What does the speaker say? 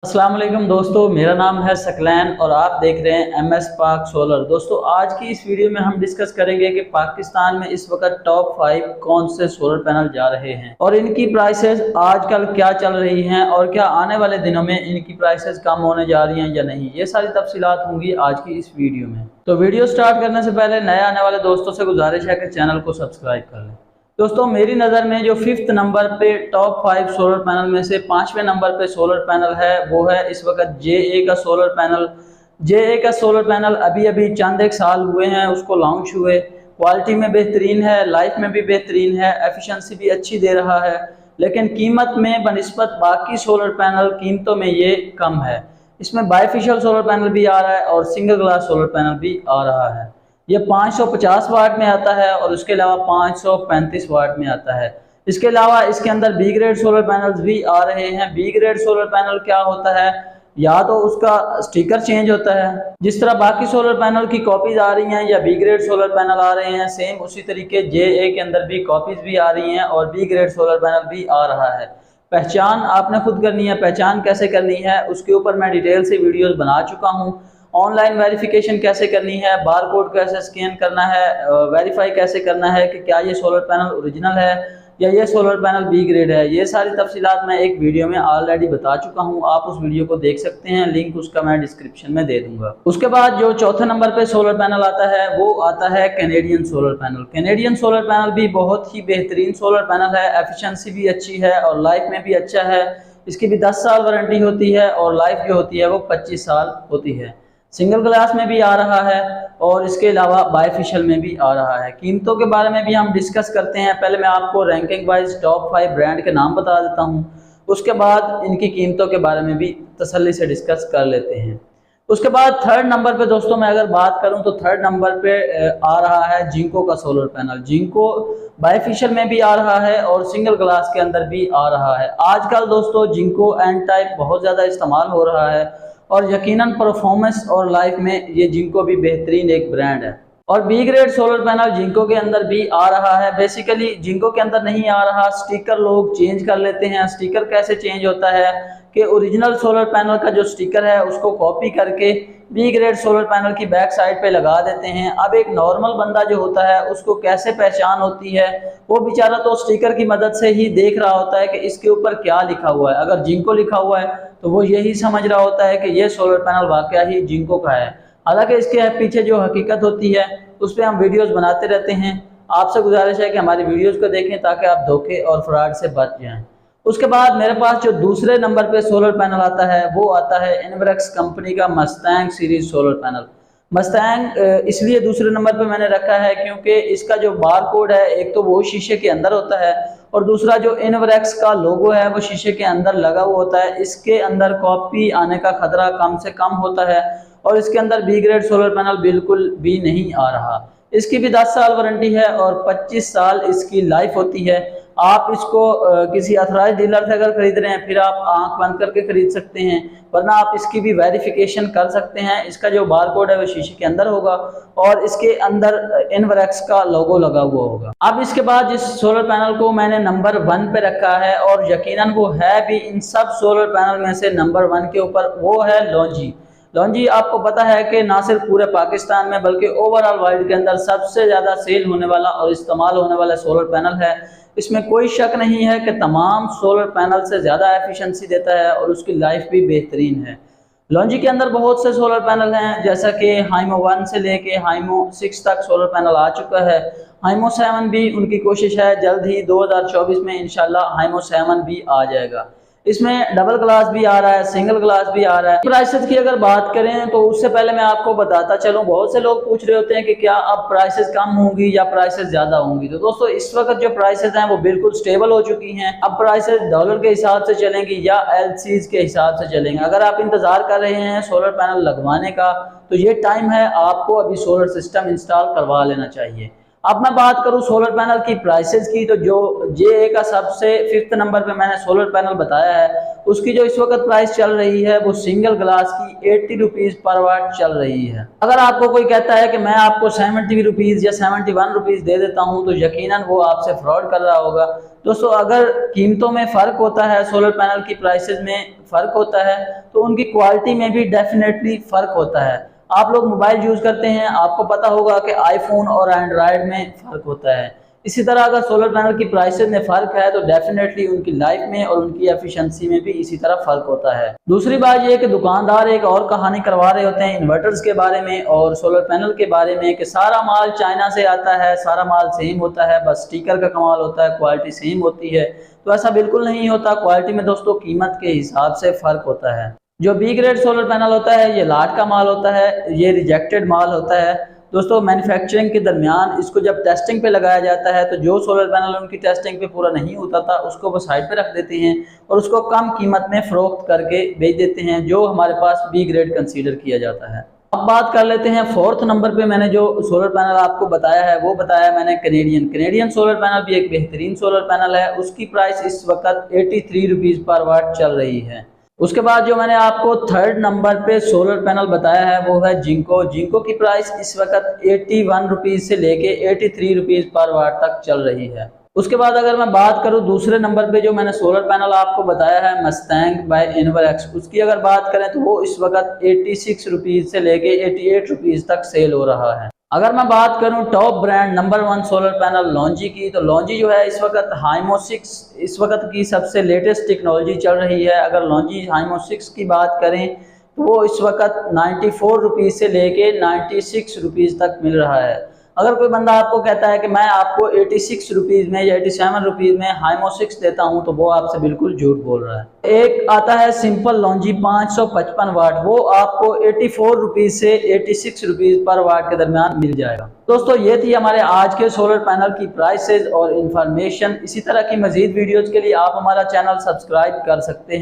अस्सलाम वालेकुम दोस्तों, मेरा नाम है सकलैन और आप देख रहे हैं MS पाक सोलर। दोस्तों आज की इस वीडियो में हम डिस्कस करेंगे कि पाकिस्तान में इस वक्त टॉप 5 कौन से सोलर पैनल जा रहे हैं और इनकी प्राइसेस आजकल क्या चल रही हैं और क्या आने वाले दिनों में इनकी प्राइसेस कम होने जा रही हैं या नहीं। ये सारी तफसीलात होंगी आज की इस वीडियो में। तो वीडियो स्टार्ट करने से पहले नए आने वाले दोस्तों से गुजारिश है कि चैनल को सब्सक्राइब कर लें। दोस्तों मेरी नज़र में जो 5th नंबर पे टॉप 5 सोलर पैनल में से 5वें नंबर पे सोलर पैनल है वो है इस वक्त JA का सोलर पैनल। JA का सोलर पैनल अभी अभी चंद एक साल हुए हैं उसको लॉन्च हुए। क्वालिटी में बेहतरीन है, लाइफ में भी बेहतरीन है, एफिशिएंसी भी अच्छी दे रहा है, लेकिन कीमत में बनिस्बत बाकी सोलर पैनल कीमतों में ये कम है। इसमें बाईफिशियल सोलर पैनल भी आ रहा है और सिंगल ग्लास सोलर पैनल भी आ रहा है। ये 550 वाट में आता है और उसके अलावा 535 वाट में आता है। इसके अलावा इसके अंदर बी ग्रेड सोलर पैनल्स भी आ रहे हैं। बी ग्रेड सोलर पैनल क्या होता है, या तो उसका स्टिकर चेंज होता है, जिस तरह बाकी सोलर पैनल की कॉपीज आ रही हैं या बी ग्रेड सोलर पैनल आ रहे हैं, सेम उसी तरीके JA के अंदर भी कॉपीज भी आ रही हैं और बी ग्रेड सोलर पैनल भी आ रहा है। पहचान आपने खुद करनी है। पहचान कैसे करनी है उसके ऊपर मैं डिटेल से वीडियोस बना चुका हूँ। ऑनलाइन वेरिफिकेशन कैसे करनी है, बार कोड कैसे स्कैन करना है, वेरीफाई कैसे करना है कि क्या ये सोलर पैनल ओरिजिनल है या ये सोलर पैनल बी ग्रेड है, ये सारी तफसीलात मैं एक वीडियो में ऑलरेडी बता चुका हूँ। आप उस वीडियो को देख सकते हैं, लिंक उसका मैं डिस्क्रिप्शन में दे दूंगा। उसके बाद जो चौथे नंबर पे सोलर पैनल आता है वो आता है Canadian solar panel. Canadian solar panel भी बहुत ही बेहतरीन सोलर पैनल है, एफिशिएंसी भी अच्छी है और लाइफ में भी अच्छा है। इसकी भी 10 साल वारंटी होती है और लाइफ जो होती है वो 25 साल होती है। सिंगल ग्लास में भी आ रहा है और इसके अलावा बाईफिशियल में भी आ रहा है। कीमतों के बारे में भी हम डिस्कस करते हैं। पहले मैं आपको रैंकिंग वाइज टॉप 5 ब्रांड के नाम बता देता हूं, उसके बाद इनकी कीमतों के बारे में भी तसल्ली से डिस्कस कर लेते हैं। उसके बाद थर्ड नंबर पे दोस्तों मैं अगर बात करूं तो थर्ड नंबर पे आ रहा है जिंको का सोलर पैनल। जिंको बाईफिशियल में भी आ रहा है और सिंगल ग्लास के अंदर भी आ रहा है। आजकल दोस्तों जिंको एन टाइप बहुत ज़्यादा इस्तेमाल हो रहा है और यकीनन परफॉर्मेंस और लाइफ में ये जिंको भी बेहतरीन एक ब्रांड है। और B grade solar panel Jinko के अंदर भी आ रहा है। बेसिकली जिंको के अंदर नहीं आ रहा, स्टिकर लोग चेंज कर लेते हैं। स्टिकर कैसे चेंज होता है कि ओरिजिनल सोलर पैनल का जो स्टिकर है उसको कॉपी करके बी ग्रेड सोलर पैनल की बैक साइड पे लगा देते हैं। अब एक नॉर्मल बंदा जो होता है उसको कैसे पहचान होती है, वो बेचारा तो स्टिकर की मदद से ही देख रहा होता है कि इसके ऊपर क्या लिखा हुआ है। अगर जिंको लिखा हुआ है तो वो यही समझ रहा होता है कि ये सोलर पैनल वाकया ही जिंको का है। हालांकि इसके पीछे जो हकीकत होती है उस पर हम वीडियोस बनाते रहते हैं। आपसे गुजारिश है कि हमारी वीडियोस को देखें ताकि आप धोखे और फ्रॉड से बच जाएं। उसके बाद मेरे पास जो दूसरे नंबर पे सोलर पैनल आता है वो आता है इनवर्क्स कंपनी का Mustang series solar panel. Mustang इसलिए दूसरे नंबर पे मैंने रखा है क्योंकि इसका जो बार कोड है एक तो वो शीशे के अंदर होता है और दूसरा जो इनवर्क्स का लोगो है वो शीशे के अंदर लगा हुआ होता है। इसके अंदर कॉपी आने का खतरा कम से कम होता है और इसके अंदर बी ग्रेड सोलर पैनल बिल्कुल भी नहीं आ रहा। इसकी भी 10 साल वारंटी है और 25 साल इसकी लाइफ होती है। आप इसको किसी अथराइज डीलर से अगर खरीद रहे हैं फिर आप आंख बंद करके खरीद सकते हैं, वरना आप इसकी भी वेरिफिकेशन कर सकते हैं। इसका जो बार कोड है वो शीशे के अंदर होगा और इसके अंदर इनवर्क्स का लोगो लगा हुआ होगा। अब इसके बाद जिस सोलर पैनल को मैंने नंबर 1 पे रखा है और यकीनन वो है भी इन सब सोलर पैनल में से नंबर 1 के ऊपर, वो है लॉन्जी। लॉन्जी आपको पता है कि ना सिर्फ पूरे पाकिस्तान में बल्कि ओवरऑल वर्ल्ड के अंदर सबसे ज़्यादा सेल होने वाला और इस्तेमाल होने वाला सोलर पैनल है। इसमें कोई शक नहीं है कि तमाम सोलर पैनल से ज़्यादा एफिशिएंसी देता है और उसकी लाइफ भी बेहतरीन है। लॉन्जी के अंदर बहुत से सोलर पैनल हैं, जैसा कि हाइमो 1 से लेके हाइमो 6 तक सोलर पैनल आ चुका है। हाइमो 7 भी उनकी कोशिश है, जल्द ही 2024 में इंशाल्लाह हाइमो 7 भी आ जाएगा। इसमें डबल ग्लास भी आ रहा है, सिंगल ग्लास भी आ रहा है। प्राइसेस की अगर बात करें तो उससे पहले मैं आपको बताता चलूं, बहुत से लोग पूछ रहे होते हैं कि क्या अब प्राइसेस कम होंगी या प्राइसेस ज्यादा होंगी। तो दोस्तों इस वक्त जो प्राइसेस हैं वो बिल्कुल स्टेबल हो चुकी हैं। अब प्राइसेस डॉलर के हिसाब से चलेंगी या LCs के हिसाब से चलेंगे। अगर आप इंतजार कर रहे हैं सोलर पैनल लगवाने का तो ये टाइम है, आपको अभी सोलर सिस्टम इंस्टॉल करवा लेना चाहिए। अब मैं बात करूं सोलर पैनल की प्राइसेस की, तो जो JA का सबसे 5th नंबर पे मैंने सोलर पैनल बताया है उसकी जो इस वक्त प्राइस चल रही है वो सिंगल ग्लास की 80 रुपीज पर वाट चल रही है। अगर आपको कोई कहता है कि मैं आपको 70 रुपीज या 71 रुपीज दे देता हूं तो यकीनन वो आपसे फ्रॉड कर रहा होगा। दोस्तों, अगर कीमतों में फ़र्क होता है, सोलर पैनल की प्राइसेस में फ़र्क होता है, तो उनकी क्वालिटी में भी डेफिनेटली फ़र्क होता है। आप लोग मोबाइल यूज़ करते हैं, आपको पता होगा कि आईफोन और एंड्रॉयड में फ़र्क होता है। इसी तरह अगर सोलर पैनल की प्राइसेस में फ़र्क है तो डेफिनेटली उनकी लाइफ में और उनकी एफिशिएंसी में भी इसी तरह फ़र्क होता है। दूसरी बात यह है कि दुकानदार एक और कहानी करवा रहे होते हैं इन्वर्टर्स के बारे में और सोलर पैनल के बारे में कि सारा माल चाइना से आता है, सारा माल सेम होता है, बस स्टिकर का कमाल होता है, क्वालिटी सेम होती है। तो ऐसा बिल्कुल नहीं होता। क्वालिटी में दोस्तों कीमत के हिसाब से फ़र्क होता है। जो बी ग्रेड सोलर पैनल होता है ये लाट का माल होता है, ये रिजेक्टेड माल होता है। दोस्तों, मैन्युफैक्चरिंग के दरमियान इसको जब टेस्टिंग पे लगाया जाता है तो जो सोलर पैनल उनकी टेस्टिंग पे पूरा नहीं होता था उसको वो साइड पे रख देते हैं और उसको कम कीमत में फ़रोख्त करके बेच देते हैं, जो हमारे पास बी ग्रेड कंसीडर किया जाता है। अब बात कर लेते हैं फोर्थ नंबर पे मैंने जो सोलर पैनल आपको बताया है वो बताया मैंने कैनेडियन सोलर पैनल भी एक बेहतरीन सोलर पैनल है। उसकी प्राइस इस वक्त 83 रुपीज़ पर वाट चल रही है। उसके बाद जो मैंने आपको थर्ड नंबर पे सोलर पैनल बताया है वो है जिंको की प्राइस इस वक्त 81 रुपीज़ से लेके 83 रुपीज़ पर वाट तक चल रही है। उसके बाद अगर मैं बात करूं दूसरे नंबर पे जो मैंने सोलर पैनल आपको बताया है मस्टैंग बाय इन्वरएक्स, उसकी अगर बात करें तो वो इस वक्त 86 रुपीज़ से लेके 88 रुपीज़ तक सेल हो रहा है। अगर मैं बात करूं top brand number 1 solar panel लॉन्जी की, तो लॉन्जी जो है इस वक्त हाइमो 6 इस वक्त की सबसे लेटेस्ट टेक्नोलॉजी चल रही है। अगर लॉन्जी हाइमो 6 की बात करें तो वो इस वक्त 94 रुपीज़ से लेके 96 रुपीज़ तक मिल रहा है। अगर कोई बंदा आपको कहता है कि मैं आपको 86 रुपीज़ में या 87 रुपीज़ में हाइमो 6 देता हूं तो वो आपसे बिल्कुल झूठ बोल रहा है। एक आता है सिंपल लॉन्जी 555 वाट, वो आपको 84 रुपीज़ से 86 रुपीज़ पर वाट के दरमियान मिल जाएगा। दोस्तों, ये थी हमारे आज के सोलर पैनल की प्राइसेस और इंफॉर्मेशन। इसी तरह की मजीद वीडियोज़ के लिए आप हमारा चैनल सब्सक्राइब कर सकते हैं।